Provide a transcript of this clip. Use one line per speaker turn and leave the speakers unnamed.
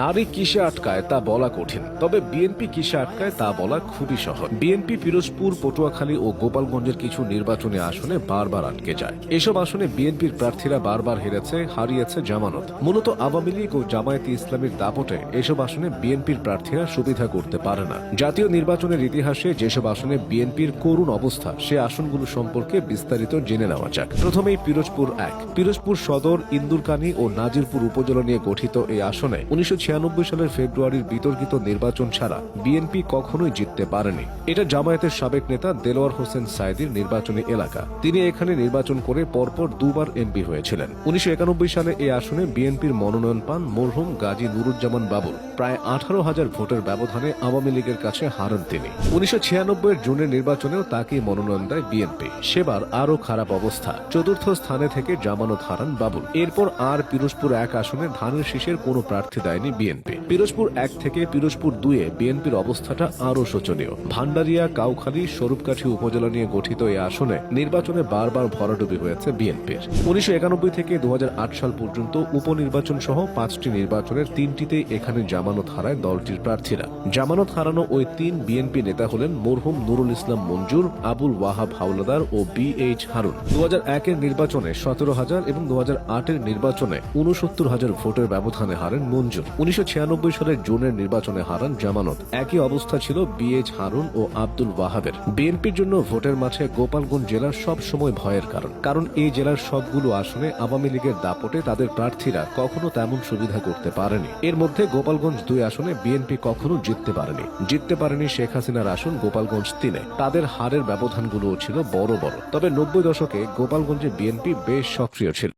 নারী কিসে আটকায় তা বলা কঠিন, তবে বিএনপি কিসে আটকায় তা বলা খুবই সহজ। বিএনপি পিরোজপুর, পটুয়াখালী ও গোপালগঞ্জের কিছু নির্বাচনী আসনে বারবার আটকে যায়। এসব আসনে বিএনপির প্রার্থীরা বারবার হেরেছে, হারিয়েছে জামানত। মূলত আওয়ামী লীগ ও জামায়াতে ইসলামীর দাপটে এসব আসনে বিএনপির প্রার্থীরা সুবিধা করতে পারে না। জাতীয় নির্বাচনের ইতিহাসে যেসব আসনে বিএনপির করুণ অবস্থা, সে আসনগুলো সম্পর্কে বিস্তারিত জেনে নেওয়া যাক। প্রথমেই পিরোজপুর 1। পিরোজপুর সদর, ইন্দুরকানী ও নাজিরপুর উপজেলা নিয়ে গঠিত এই আসনে 1996 সালের ফেব্রুয়ারির বিতর্কিত নির্বাচন ছাড়া বিএনপি কখনোই জিততে পারেনি। এটা জামায়াতের সাবেক নেতা দেলোয়ার হোসেন সাইদির নির্বাচনী এলাকা। তিনি এখানে নির্বাচন করে পরপর দুবার এমপি হয়েছিলেন। 1991 সালে এই আসনে বিএনপির মনোনয়ন পান মরহুম গাজী নুরুজ্জামান বাবুল। প্রায় 18,000 ভোটের ব্যবধানে আওয়ামী লীগের কাছে হারান তিনি। 1996 জুনের নির্বাচনেও তাকেই মনোনয়ন দেয় বিএনপি। সেবার আরও খারাপ অবস্থা, চতুর্থ স্থানে থেকে জামানত হারান বাবুল। এরপর আর পিরোজপুর 1 আসনে ধানের শীষের কোনো প্রার্থী দেয়নি বিএনপি। পিরোজপুর 1 থেকে পিরোজপুর 2-এ বিএনপির অবস্থাটা আরও শোচনীয়। ভান্ডারিয়া, কাউখালী, স্বরূপকাঠি উপজেলা নিয়ে গঠিত এই আসনে নির্বাচনে বারবার ভরাডুবি হয়েছে বিএনপির। 1991 থেকে 2008 সাল পর্যন্ত উপনির্বাচন সহ 5টি নির্বাচনের 3টিতেই এখানে জামানত হারায় দলটির প্রার্থীরা। জামানত হারানো ওই 3 বিএনপি নেতা হলেন মরহুম নুরুল ইসলাম মঞ্জুর, আবুল ওয়াহাব হাওলাদার ও BH হারুন। 2001-এর নির্বাচনে 17,000 এবং 2008-এর নির্বাচনে 69,000 ভোটের ব্যবধানে হারেন মঞ্জুর। 1996 সালের জুনের নির্বাচনে হারান জামানত। একই অবস্থা ছিল BH হারুন ও আব্দুল ওয়াহাবের। বিএনপির জন্য ভোটের মাঠে গোপালগঞ্জ জেলা সব সময় ভয়ের কারণ এই জেলার সবগুলো আসনে আওয়ামী লীগের দাপটে তাদের প্রার্থীরা কখনো তেমন সুবিধা করতে পারেনি। এর মধ্যে গোপালগঞ্জ 2 আসনে বিএনপি কখনো জিততে পারেনি শেখ হাসিনার আসন গোপালগঞ্জ 3-এ। তাদের হারের ব্যবধানগুলোও ছিল বড়। তবে 90 দশকে গোপালগঞ্জে বিএনপি বেশ সক্রিয় ছিল।